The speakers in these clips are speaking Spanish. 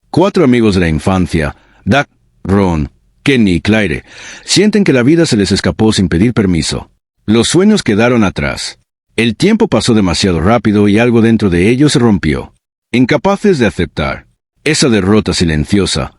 Cuatro amigos de la infancia, Doc, Ron, Kenny y Claire, sienten que la vida se les escapó sin pedir permiso. Los sueños quedaron atrás. El tiempo pasó demasiado rápido y algo dentro de ellos se rompió. Incapaces de aceptar esa derrota silenciosa,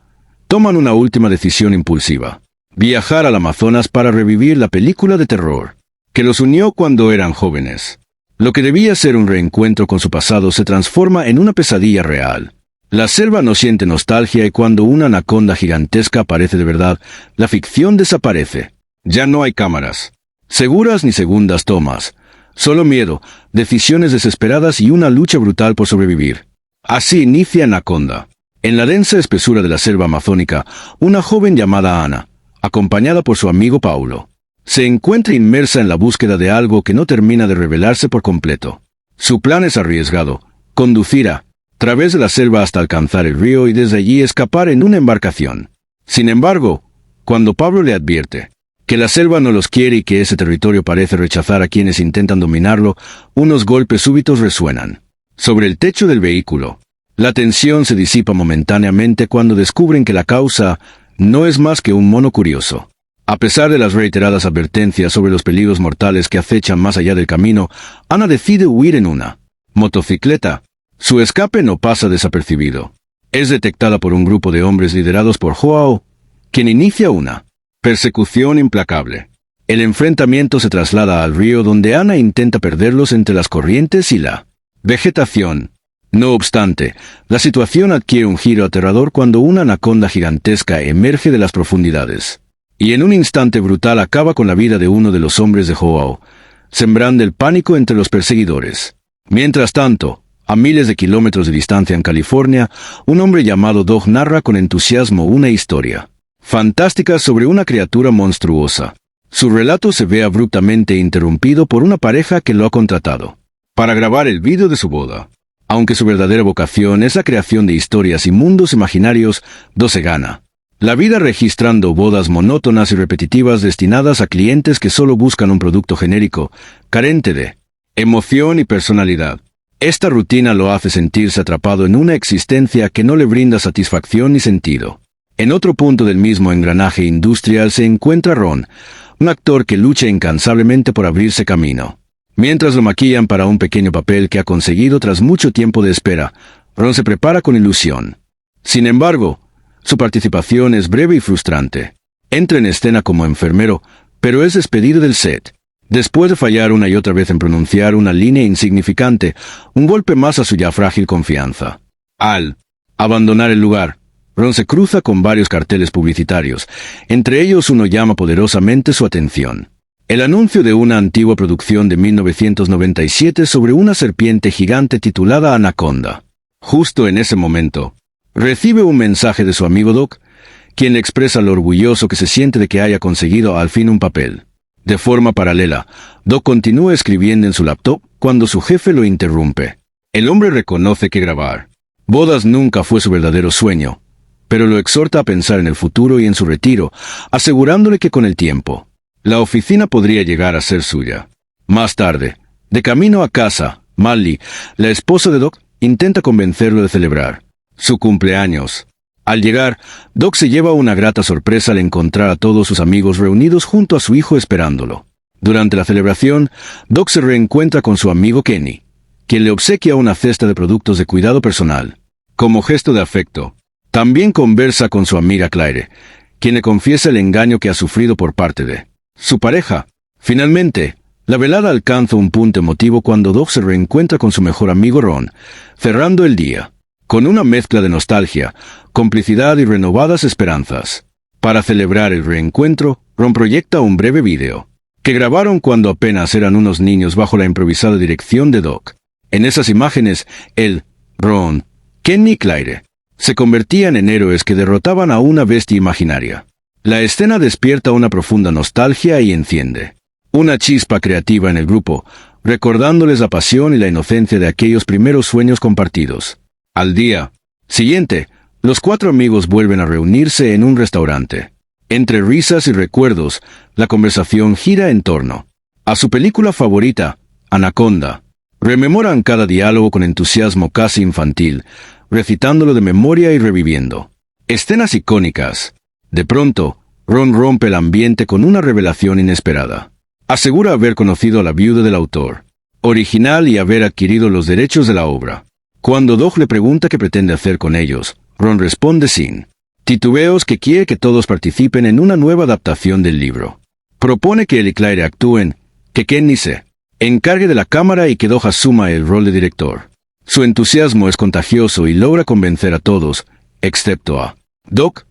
toman una última decisión impulsiva: viajar al Amazonas para revivir la película de terror que los unió cuando eran jóvenes. Lo que debía ser un reencuentro con su pasado se transforma en una pesadilla real. La selva no siente nostalgia y cuando una anaconda gigantesca aparece de verdad, la ficción desaparece. Ya no hay cámaras seguras ni segundas tomas. Solo miedo, decisiones desesperadas y una lucha brutal por sobrevivir. Así inicia Anaconda. En la densa espesura de la selva amazónica, una joven llamada Ana, acompañada por su amigo Paulo, se encuentra inmersa en la búsqueda de algo que no termina de revelarse por completo. Su plan es arriesgado: conducir a través de la selva hasta alcanzar el río y desde allí escapar en una embarcación. Sin embargo, cuando Pablo le advierte que la selva no los quiere y que ese territorio parece rechazar a quienes intentan dominarlo, unos golpes súbitos resuenan sobre el techo del vehículo. La tensión se disipa momentáneamente cuando descubren que la causa no es más que un mono curioso. A pesar de las reiteradas advertencias sobre los peligros mortales que acechan más allá del camino, Ana decide huir en una motocicleta. Su escape no pasa desapercibido. Es detectada por un grupo de hombres liderados por Joao, quien inicia una persecución implacable. El enfrentamiento se traslada al río donde Ana intenta perderlos entre las corrientes y la vegetación. No obstante, la situación adquiere un giro aterrador cuando una anaconda gigantesca emerge de las profundidades. Y en un instante brutal acaba con la vida de uno de los hombres de Joao, sembrando el pánico entre los perseguidores. Mientras tanto, a miles de kilómetros de distancia en California, un hombre llamado Doc narra con entusiasmo una historia fantástica sobre una criatura monstruosa. Su relato se ve abruptamente interrumpido por una pareja que lo ha contratado para grabar el vídeo de su boda. Aunque su verdadera vocación es la creación de historias y mundos imaginarios, Doc se gana la vida registrando bodas monótonas y repetitivas destinadas a clientes que solo buscan un producto genérico, carente de emoción y personalidad. Esta rutina lo hace sentirse atrapado en una existencia que no le brinda satisfacción ni sentido. En otro punto del mismo engranaje industrial se encuentra Ron, un actor que lucha incansablemente por abrirse camino. Mientras lo maquillan para un pequeño papel que ha conseguido tras mucho tiempo de espera, Ron se prepara con ilusión. Sin embargo, su participación es breve y frustrante. Entra en escena como enfermero, pero es despedido del set. Después de fallar una y otra vez en pronunciar una línea insignificante, un golpe más a su ya frágil confianza. Al abandonar el lugar, Ron se cruza con varios carteles publicitarios. Entre ellos uno llama poderosamente su atención. El anuncio de una antigua producción de 1997 sobre una serpiente gigante titulada Anaconda. Justo en ese momento, recibe un mensaje de su amigo Doc, quien le expresa lo orgulloso que se siente de que haya conseguido al fin un papel. De forma paralela, Doc continúa escribiendo en su laptop cuando su jefe lo interrumpe. El hombre reconoce que grabar bodas nunca fue su verdadero sueño, pero lo exhorta a pensar en el futuro y en su retiro, asegurándole que con el tiempo, la oficina podría llegar a ser suya. Más tarde, de camino a casa, Molly, la esposa de Doc, intenta convencerlo de celebrar su cumpleaños. Al llegar, Doc se lleva una grata sorpresa al encontrar a todos sus amigos reunidos junto a su hijo esperándolo. Durante la celebración, Doc se reencuentra con su amigo Kenny, quien le obsequia una cesta de productos de cuidado personal. Como gesto de afecto, también conversa con su amiga Claire, quien le confiesa el engaño que ha sufrido por parte de su pareja. Finalmente, la velada alcanza un punto emotivo cuando Doc se reencuentra con su mejor amigo Ron, cerrando el día con una mezcla de nostalgia, complicidad y renovadas esperanzas. Para celebrar el reencuentro, Ron proyecta un breve video que grabaron cuando apenas eran unos niños bajo la improvisada dirección de Doc. En esas imágenes, él, Ron, Kenny y Claire se convertían en héroes que derrotaban a una bestia imaginaria. La escena despierta una profunda nostalgia y enciende una chispa creativa en el grupo, recordándoles la pasión y la inocencia de aquellos primeros sueños compartidos. Al día siguiente, los cuatro amigos vuelven a reunirse en un restaurante. Entre risas y recuerdos, la conversación gira en torno a su película favorita, Anaconda. Rememoran cada diálogo con entusiasmo casi infantil, recitándolo de memoria y reviviendo. Escenas icónicas. De pronto, Ron rompe el ambiente con una revelación inesperada. Asegura haber conocido a la viuda del autor original y haber adquirido los derechos de la obra. Cuando Doug le pregunta qué pretende hacer con ellos, Ron responde sin titubeos que quiere que todos participen en una nueva adaptación del libro. Propone que él y Claire actúen, que Kenny se encargue de la cámara y que Doug asuma el rol de director. Su entusiasmo es contagioso y logra convencer a todos, excepto a Doug,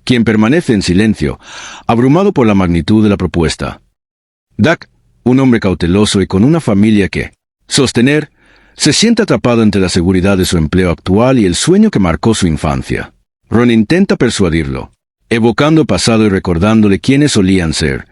quien permanece en silencio, abrumado por la magnitud de la propuesta. Doug, un hombre cauteloso y con una familia que sostener, se siente atrapado entre la seguridad de su empleo actual y el sueño que marcó su infancia. Ron intenta persuadirlo, evocando el pasado y recordándole quiénes solían ser,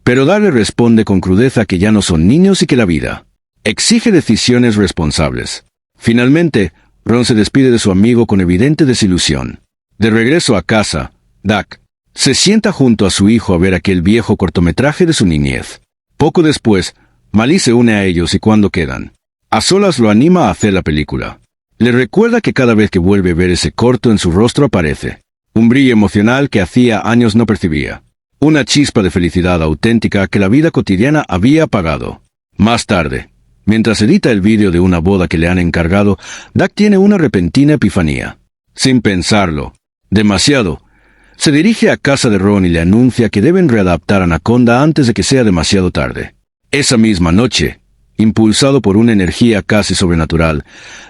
pero Doug le responde con crudeza que ya no son niños y que la vida exige decisiones responsables. Finalmente, Ron se despide de su amigo con evidente desilusión. De regreso a casa, Doug se sienta junto a su hijo a ver aquel viejo cortometraje de su niñez. Poco después, Mali se une a ellos y cuando quedan a solas lo anima a hacer la película. Le recuerda que cada vez que vuelve a ver ese corto en su rostro aparece un brillo emocional que hacía años no percibía. Una chispa de felicidad auténtica que la vida cotidiana había apagado. Más tarde, mientras edita el vídeo de una boda que le han encargado, Doug tiene una repentina epifanía. Sin pensarlo demasiado, se dirige a casa de Ron y le anuncia que deben readaptar Anaconda antes de que sea demasiado tarde. Esa misma noche, impulsado por una energía casi sobrenatural,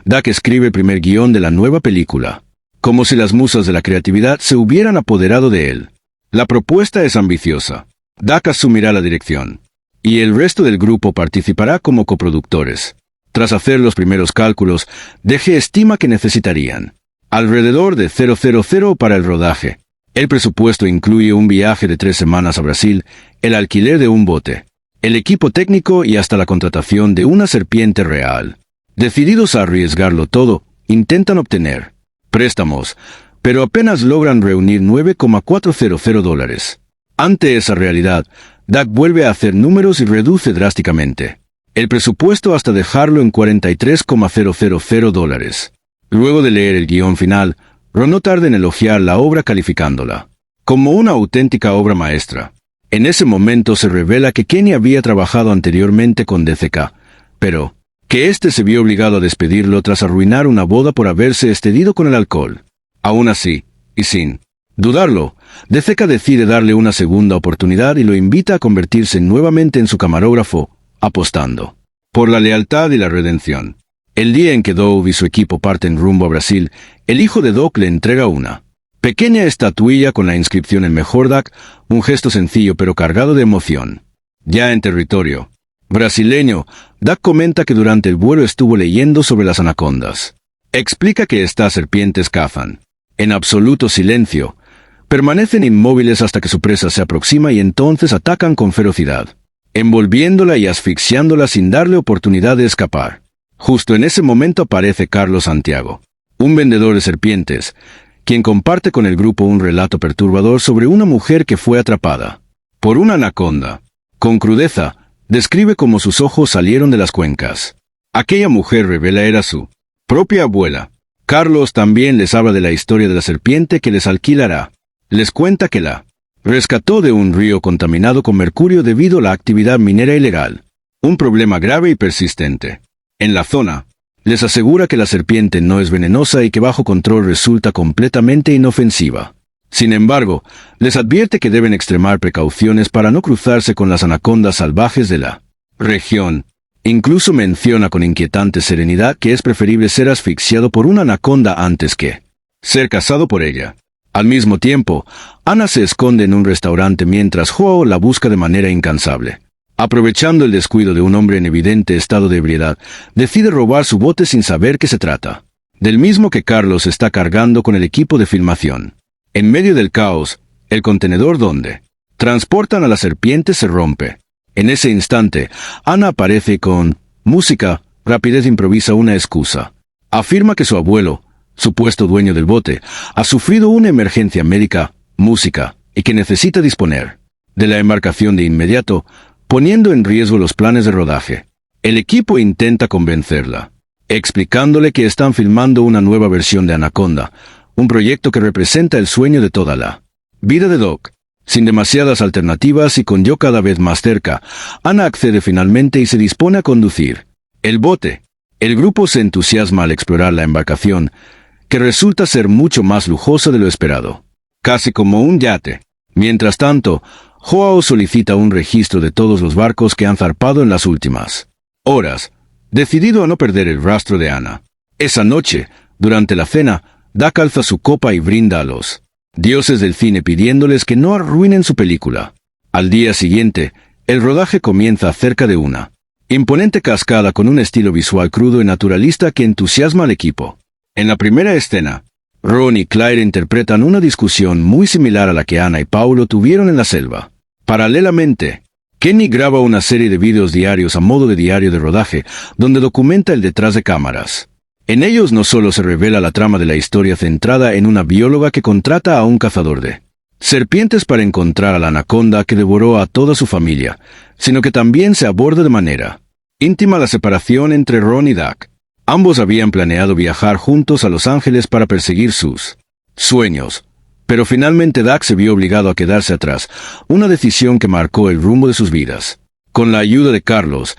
Doug escribe el primer guión de la nueva película, como si las musas de la creatividad se hubieran apoderado de él. La propuesta es ambiciosa. Doug asumirá la dirección, y el resto del grupo participará como coproductores. Tras hacer los primeros cálculos, DG estima que necesitarían alrededor de 000 para el rodaje. El presupuesto incluye un viaje de 3 semanas a Brasil, el alquiler de un bote, el equipo técnico y hasta la contratación de una serpiente real. Decididos a arriesgarlo todo, intentan obtener préstamos, pero apenas logran reunir $9,400. Ante esa realidad, Doug vuelve a hacer números y reduce drásticamente el presupuesto hasta dejarlo en $43,000. Luego de leer el guión final, Ron no tarda en elogiar la obra calificándola como una auténtica obra maestra. En ese momento se revela que Kenny había trabajado anteriormente con DCK, pero que éste se vio obligado a despedirlo tras arruinar una boda por haberse excedido con el alcohol. Aún así, y sin dudarlo, DCK decide darle una segunda oportunidad y lo invita a convertirse nuevamente en su camarógrafo, apostando por la lealtad y la redención. El día en que Doug y su equipo parten rumbo a Brasil, el hijo de Doug le entrega una pequeña estatuilla con la inscripción en Mejor Doug, un gesto sencillo pero cargado de emoción. Ya en territorio brasileño, Doug comenta que durante el vuelo estuvo leyendo sobre las anacondas. Explica que estas serpientes cazan en absoluto silencio, permanecen inmóviles hasta que su presa se aproxima y entonces atacan con ferocidad, envolviéndola y asfixiándola sin darle oportunidad de escapar. Justo en ese momento aparece Carlos Santiago, un vendedor de serpientes, quien comparte con el grupo un relato perturbador sobre una mujer que fue atrapada por una anaconda. Con crudeza, describe cómo sus ojos salieron de las cuencas. Aquella mujer revela era su propia abuela. Carlos también les habla de la historia de la serpiente que les alquilará. Les cuenta que la rescató de un río contaminado con mercurio debido a la actividad minera ilegal, un problema grave y persistente en la zona. Les asegura que la serpiente no es venenosa y que bajo control resulta completamente inofensiva. Sin embargo, les advierte que deben extremar precauciones para no cruzarse con las anacondas salvajes de la región. Incluso menciona con inquietante serenidad que es preferible ser asfixiado por una anaconda antes que ser cazado por ella. Al mismo tiempo, Ana se esconde en un restaurante mientras Joao la busca de manera incansable. Aprovechando el descuido de un hombre en evidente estado de ebriedad, decide robar su bote sin saber qué se trata, del mismo que Carlos está cargando con el equipo de filmación. En medio del caos, el contenedor donde transportan a la serpiente se rompe. En ese instante, Ana aparece con música, rapidez improvisa una excusa. Afirma que su abuelo, supuesto dueño del bote, ha sufrido una emergencia médica, música, y que necesita disponer de la embarcación de inmediato, poniendo en riesgo los planes de rodaje. El equipo intenta convencerla, explicándole que están filmando una nueva versión de Anaconda, un proyecto que representa el sueño de toda la vida de Doc. Sin demasiadas alternativas y con Joe cada vez más cerca, Ana accede finalmente y se dispone a conducir el bote. El grupo se entusiasma al explorar la embarcación, que resulta ser mucho más lujosa de lo esperado, casi como un yate. Mientras tanto, Joao solicita un registro de todos los barcos que han zarpado en las últimas horas, decidido a no perder el rastro de Ana. Esa noche, durante la cena, Doc alza su copa y brinda a los dioses del cine pidiéndoles que no arruinen su película. Al día siguiente, el rodaje comienza cerca de una imponente cascada con un estilo visual crudo y naturalista que entusiasma al equipo. En la primera escena, Ron y Claire interpretan una discusión muy similar a la que Ana y Paulo tuvieron en la selva. Paralelamente, Kenny graba una serie de videos diarios a modo de diario de rodaje, donde documenta el detrás de cámaras. En ellos no solo se revela la trama de la historia centrada en una bióloga que contrata a un cazador de serpientes para encontrar a la anaconda que devoró a toda su familia, sino que también se aborda de manera íntima la separación entre Ron y Doc. Ambos habían planeado viajar juntos a Los Ángeles para perseguir sus sueños, pero finalmente Doc se vio obligado a quedarse atrás, una decisión que marcó el rumbo de sus vidas. Con la ayuda de Carlos,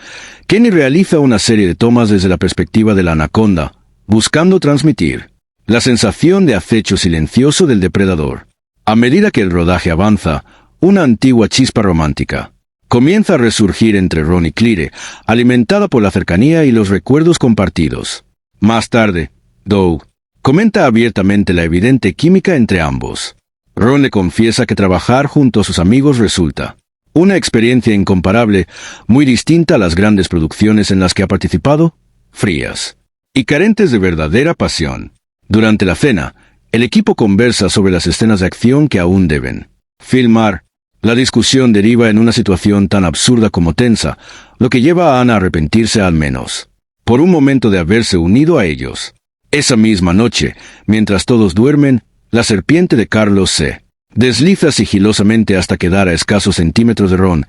Kenny realiza una serie de tomas desde la perspectiva de la anaconda, buscando transmitir la sensación de acecho silencioso del depredador. A medida que el rodaje avanza, una antigua chispa romántica comienza a resurgir entre Ron y Claire, alimentada por la cercanía y los recuerdos compartidos. Más tarde, Doug comenta abiertamente la evidente química entre ambos. Ron le confiesa que trabajar junto a sus amigos resulta una experiencia incomparable, muy distinta a las grandes producciones en las que ha participado, frías y carentes de verdadera pasión. Durante la cena, el equipo conversa sobre las escenas de acción que aún deben filmar. La discusión deriva en una situación tan absurda como tensa, lo que lleva a Ana a arrepentirse al menos por un momento de haberse unido a ellos. Esa misma noche, mientras todos duermen, la serpiente de Carlos se desliza sigilosamente hasta quedar a escasos centímetros de Ron,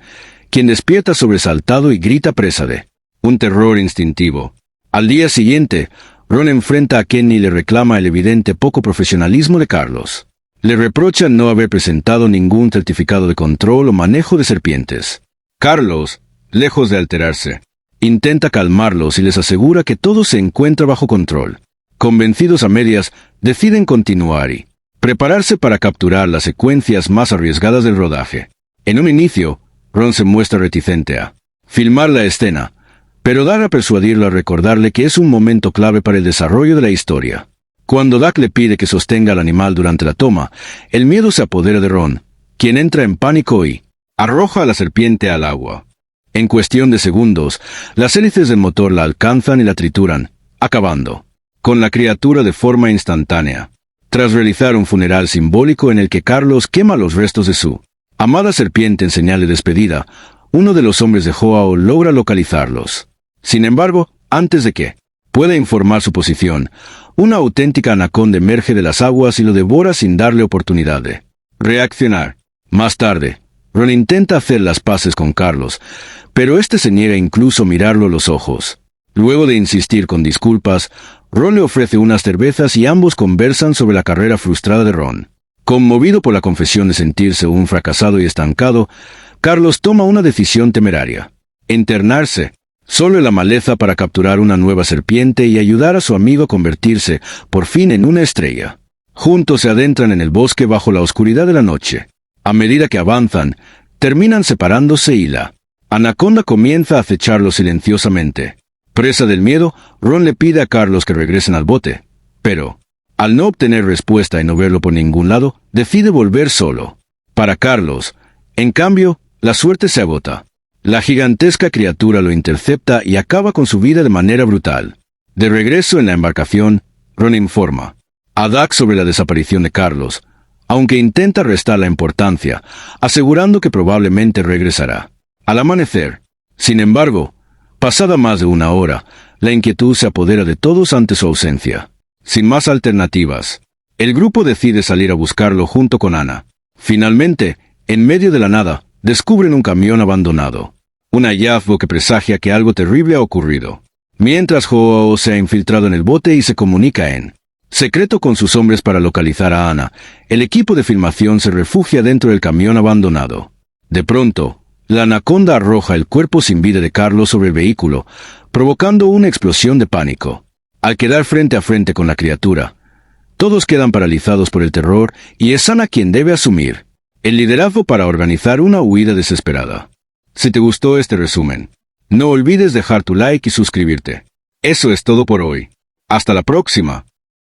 quien despierta sobresaltado y grita presa de un terror instintivo. Al día siguiente, Ron enfrenta a Kenny y le reclama el evidente poco profesionalismo de Carlos. Le reprocha no haber presentado ningún certificado de control o manejo de serpientes. Carlos, lejos de alterarse, intenta calmarlos y les asegura que todo se encuentra bajo control. Convencidos a medias, deciden continuar y prepararse para capturar las secuencias más arriesgadas del rodaje. En un inicio, Ron se muestra reticente a filmar la escena, pero Doug a persuadirlo a recordarle que es un momento clave para el desarrollo de la historia. Cuando Doug le pide que sostenga al animal durante la toma, el miedo se apodera de Ron, quien entra en pánico y arroja a la serpiente al agua. En cuestión de segundos, las hélices del motor la alcanzan y la trituran, acabando con la criatura de forma instantánea. Tras realizar un funeral simbólico en el que Carlos quema los restos de su amada serpiente en señal de despedida, uno de los hombres de Joao logra localizarlos. Sin embargo, antes de que pueda informar su posición, una auténtica anaconda emerge de las aguas y lo devora sin darle oportunidad de reaccionar. Más tarde, Ron intenta hacer las paces con Carlos, pero este se niega incluso a mirarlo a los ojos. Luego de insistir con disculpas, Ron le ofrece unas cervezas y ambos conversan sobre la carrera frustrada de Ron. Conmovido por la confesión de sentirse un fracasado y estancado, Carlos toma una decisión temeraria: internarse solo en la maleza para capturar una nueva serpiente y ayudar a su amigo a convertirse, por fin, en una estrella. Juntos se adentran en el bosque bajo la oscuridad de la noche. A medida que avanzan, terminan separándose y la anaconda comienza a acecharlos silenciosamente. Presa del miedo, Ron le pide a Carlos que regresen al bote, pero, al no obtener respuesta y no verlo por ningún lado, decide volver solo. Para Carlos, en cambio, la suerte se agota. La gigantesca criatura lo intercepta y acaba con su vida de manera brutal. De regreso en la embarcación, Ron informa a Doug sobre la desaparición de Carlos, aunque intenta restar la importancia, asegurando que probablemente regresará al amanecer. Sin embargo, pasada más de una hora, la inquietud se apodera de todos ante su ausencia. Sin más alternativas, el grupo decide salir a buscarlo junto con Ana. Finalmente, en medio de la nada, descubren un camión abandonado. Un hallazgo que presagia que algo terrible ha ocurrido. Mientras Joao se ha infiltrado en el bote y se comunica en secreto con sus hombres para localizar a Ana, el equipo de filmación se refugia dentro del camión abandonado. De pronto, la anaconda arroja el cuerpo sin vida de Carlos sobre el vehículo, provocando una explosión de pánico. Al quedar frente a frente con la criatura, todos quedan paralizados por el terror y es Ana quien debe asumir el liderazgo para organizar una huida desesperada. Si te gustó este resumen, no olvides dejar tu like y suscribirte. Eso es todo por hoy. Hasta la próxima.